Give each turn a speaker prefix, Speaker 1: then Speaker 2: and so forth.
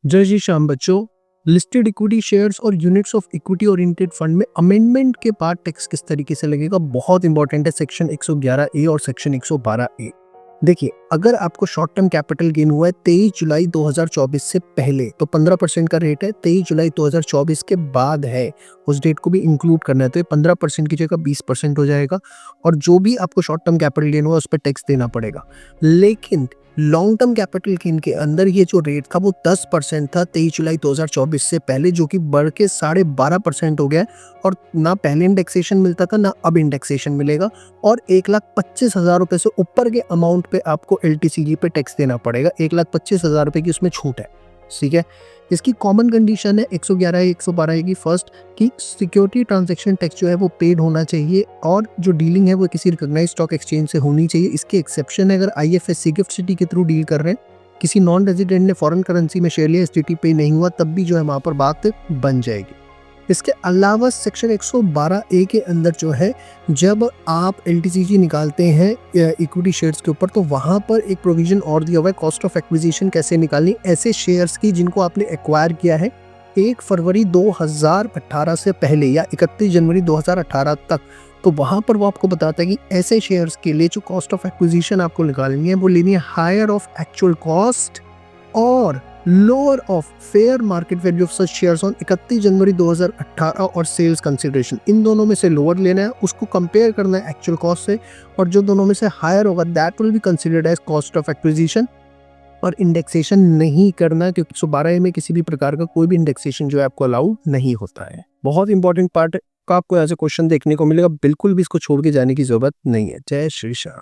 Speaker 1: जय श्री श्याम बच्चों। Listed equity shares और units of equity oriented fund में अमेंडमेंट के बाद टैक्स किस तरीके से लगेगा, बहुत इंपॉर्टेंट है। सेक्शन 111 ए और सेक्शन 112 ए। देखिए, अगर आपको शॉर्ट टर्म कैपिटल गेन हुआ है 23 जुलाई 2024 से पहले तो 15% का रेट है। 23 जुलाई 2024 के बाद है, उस डेट को भी इंक्लूड करना है, तो ये 15% की जगह 20% हो जाएगा। और जो भी आपको शॉर्ट टर्म कैपिटल गेन हुआ उस पर टैक्स देना पड़ेगा। लेकिन लॉन्ग टर्म कैपिटल गेन के अंदर ये जो रेट था वो 10% था 23 जुलाई 2024 से पहले, जो कि बढ़ के 12.5% हो गया है। और ना पहले इंडेक्सेशन मिलता था ना अब इंडेक्सेशन मिलेगा। और 1,25,000 रुपये से ऊपर के अमाउंट पे आपको LTCG पे टैक्स देना पड़ेगा। 1,25,000 रुपये की उसमें छूट है, ठीक है। इसकी कॉमन कंडीशन है 111 112 की फर्स्ट कि सिक्योरिटी ट्रांजैक्शन टैक्स जो है वो पेड होना चाहिए और जो डीलिंग है वो किसी रिकॉग्नाइज्ड स्टॉक एक्सचेंज से होनी चाहिए। इसके एक्सेप्शन है अगर IFSC गिफ्ट सिटी के थ्रू डील कर रहे हैं, किसी नॉन रेजिडेंट ने फॉरेन करेंसी में शेयर लिया, STT पे नहीं हुआ, तब भी जो है वहाँ पर बात बन जाएगी। इसके अलावा सेक्शन 112 ए के अंदर जो है, जब आप LTCG निकालते हैं इक्विटी शेयर्स के ऊपर, तो वहाँ पर एक प्रोविजन और दिया हुआ है कॉस्ट ऑफ एक्विजिशन कैसे निकालनी ऐसे शेयर्स की जिनको आपने एक्वायर किया है 1 फरवरी 2018 से पहले या 31 जनवरी 2018 तक। तो वहाँ पर वो आपको बताता है कि ऐसे शेयर्स के लिए जो कॉस्ट ऑफ एक्विजिशन आपको निकालनी है वो लेनी है हायर ऑफ एक्चुअल कॉस्ट और lower of fair market value of such shares on 31 जनवरी 2018 और सेल्स कंसिडरेशन। इन दोनों में से लोअर लेना है, उसको कंपेयर करना है एक्चुअल कॉस्ट से, और जो दोनों में से हायर होगा that will be considered as cost of acquisition. और इंडेक्सेशन नहीं करना है, क्योंकि 112 में किसी भी प्रकार का कोई भी इंडेक्सेशन जो है आपको अलाउ नहीं होता है। बहुत इंपॉर्टेंट पार्ट का आपको यहाँ से क्वेश्चन देखने को मिलेगा, बिल्कुल भी इसको छोड़ के जाने की जरूरत नहीं है। जय श्री श्याम।